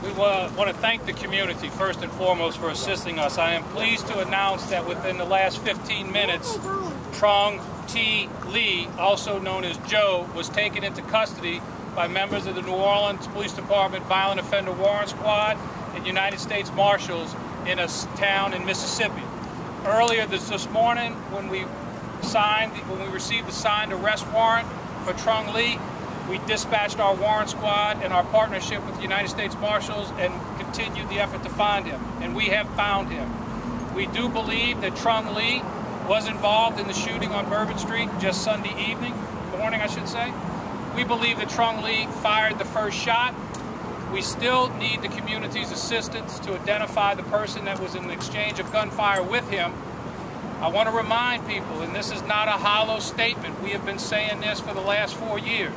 We want to thank the community first and foremost for assisting us. I am pleased to announce that within the last 15 minutes, Trung T. Lee, also known as Joe, was taken into custody by members of the New Orleans Police Department Violent Offender Warrant Squad and United States Marshals in a town in Mississippi. Earlier this morning, when we received the signed arrest warrant for Trung Lee, we dispatched our warrant squad and our partnership with the United States Marshals and continued the effort to find him. And we have found him. We do believe that Trung Lee was involved in the shooting on Bourbon Street just Sunday morning, I should say. We believe that Trung Lee fired the first shot. We still need the community's assistance to identify the person that was in an exchange of gunfire with him. I want to remind people, and this is not a hollow statement, we have been saying this for the last 4 years.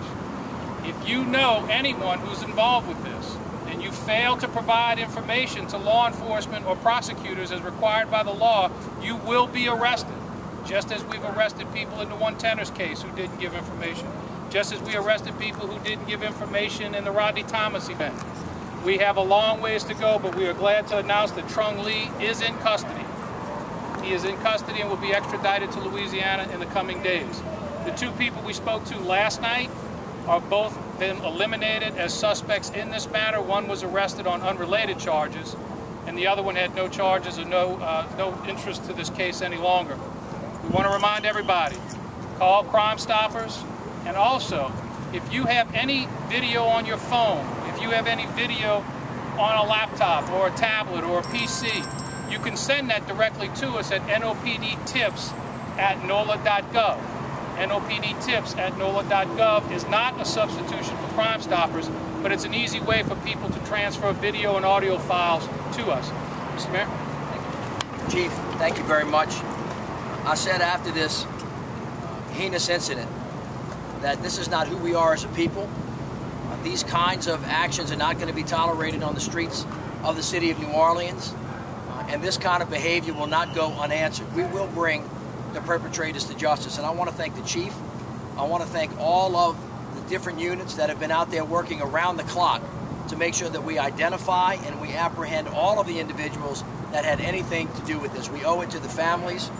If you know anyone who's involved with this, and you fail to provide information to law enforcement or prosecutors as required by the law, you will be arrested. Just as we've arrested people in the 110ers case who didn't give information. Just as we arrested people who didn't give information in the Brittany Thomas event. We have a long ways to go, but we are glad to announce that Trung Lee is in custody. He is in custody and will be extradited to Louisiana in the coming days. The two people we spoke to last night are both been eliminated as suspects in this matter. One was arrested on unrelated charges, and the other one had no charges or no interest to this case any longer. We want to remind everybody, call Crime Stoppers, and also, if you have any video on your phone, if you have any video on a laptop or a tablet or a PC, you can send that directly to us at nopdtips@nola.gov. nopdtips@nola.gov is not a substitution for Crime Stoppers, but it's an easy way for people to transfer video and audio files to us. Mr. Mayor? Chief, thank you very much. I said after this heinous incident that this is not who we are as a people. These kinds of actions are not going to be tolerated on the streets of the city of New Orleans, and this kind of behavior will not go unanswered. We will bring the perpetrators to justice, and I want to thank the chief. I want to thank all of the different units that have been out there working around the clock to make sure that we identify and we apprehend all of the individuals that had anything to do with this. We owe it to the families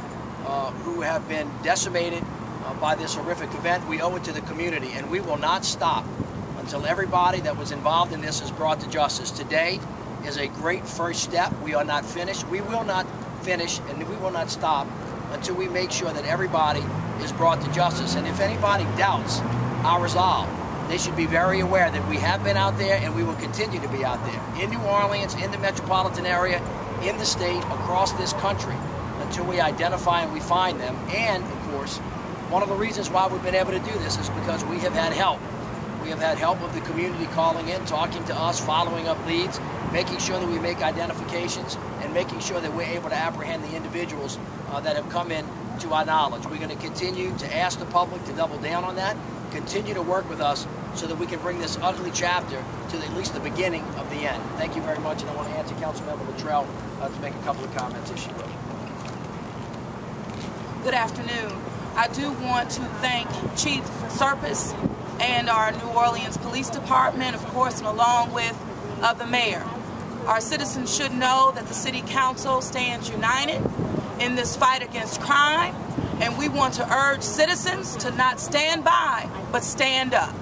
who have been decimated by this horrific event. We owe it to the community, and we will not stop until everybody that was involved in this is brought to justice. Today is a great first step. We are not finished. We will not finish, and we will not stop until we make sure that everybody is brought to justice. And if anybody doubts our resolve, they should be very aware that we have been out there and we will continue to be out there in New Orleans, in the metropolitan area, in the state, across this country, until we identify and we find them. And, of course, one of the reasons why we've been able to do this is because we have had help. We have had help of the community calling in, talking to us, following up leads, making sure that we make identifications, and making sure that we're able to apprehend the individuals that have come in to our knowledge. We're going to continue to ask the public to double down on that, continue to work with us so that we can bring this ugly chapter to at least the beginning of the end. Thank you very much, and I want to answer Councilmember Luttrell to make a couple of comments if she will. Good afternoon. I do want to thank Chief Serpas and our New Orleans Police Department, of course, and along with the mayor. Our citizens should know that the City Council stands united in this fight against crime, and we want to urge citizens to not stand by, but stand up.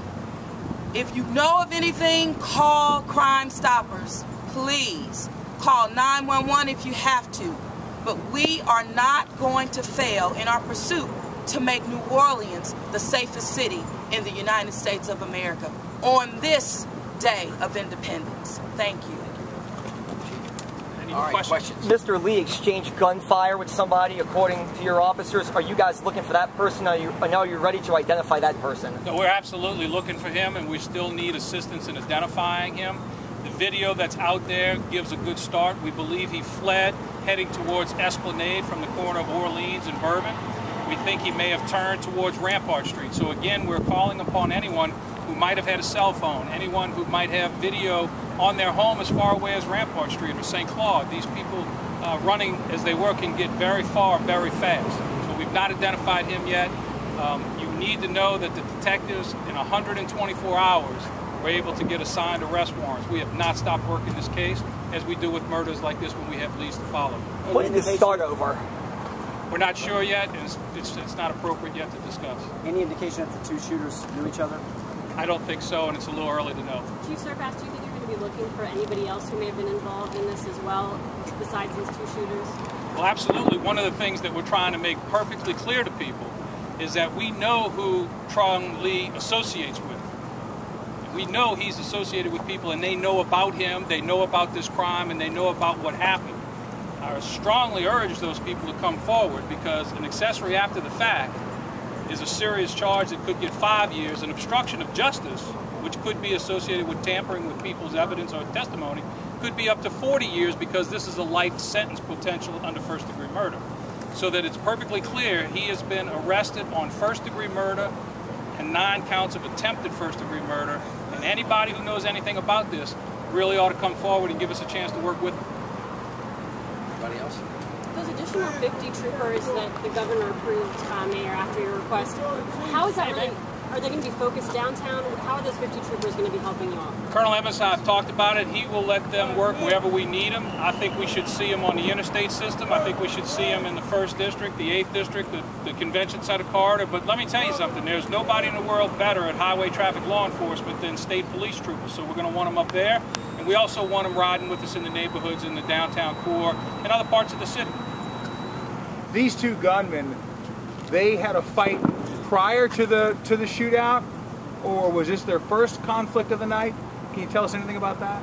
If you know of anything, call Crime Stoppers. Please call 911 if you have to. But we are not going to fail in our pursuit to make New Orleans the safest city in the United States of America on this day of independence. Thank you. Any questions? Mr. Lee exchanged gunfire with somebody, according to your officers. Are you guys looking for that person? I know you're ready to identify that person. No, we're absolutely looking for him, and we still need assistance in identifying him. The video that's out there gives a good start. We believe he fled, heading towards Esplanade from the corner of Orleans and Bourbon. We think he may have turned towards Rampart Street. So again, we're calling upon anyone who might have had a cell phone, anyone who might have video on their home as far away as Rampart Street or St. Claude. These people running as they work can get very far very fast. So we've not identified him yet. You need to know that the detectives in 124 hours We're able to get assigned arrest warrants. We have not stopped working this case, as we do with murders like this when we have leads to follow. When did this start over? We're not sure yet, and it's not appropriate yet to discuss. Any indication that the two shooters knew each other? I don't think so, and it's a little early to know. Chief Serpas, do you think you're going to be looking for anybody else who may have been involved in this as well, besides these two shooters? Well, absolutely. One of the things that we're trying to make perfectly clear to people is that we know who Trung T associates with. We know he's associated with people, and they know about him, they know about this crime, and they know about what happened. I strongly urge those people to come forward, because an accessory after the fact is a serious charge that could get 5 years. An obstruction of justice, which could be associated with tampering with people's evidence or testimony, could be up to 40 years, because this is a life sentence potential under first-degree murder. So that it's perfectly clear, he has been arrested on first-degree murder and 9 counts of attempted first-degree murder. And anybody who knows anything about this really ought to come forward and give us a chance to work with them. Anybody else? Those additional 50 troopers that the governor approved, Mayor, after your request, how is that really, are they going to be focused downtown? How are those 50 troopers going to be helping you all? Colonel Evans, I've talked about it. He will let them work wherever we need them. I think we should see them on the interstate system. I think we should see them in the 1st District, the 8th District, the Convention Center corridor. But let me tell you something. There's nobody in the world better at highway traffic law enforcement than state police troopers. So we're going to want them up there. And we also want them riding with us in the neighborhoods, in the downtown core, and other parts of the city. These two gunmen, they had a fight prior to the shootout, or was this their first conflict of the night? Can you tell us anything about that?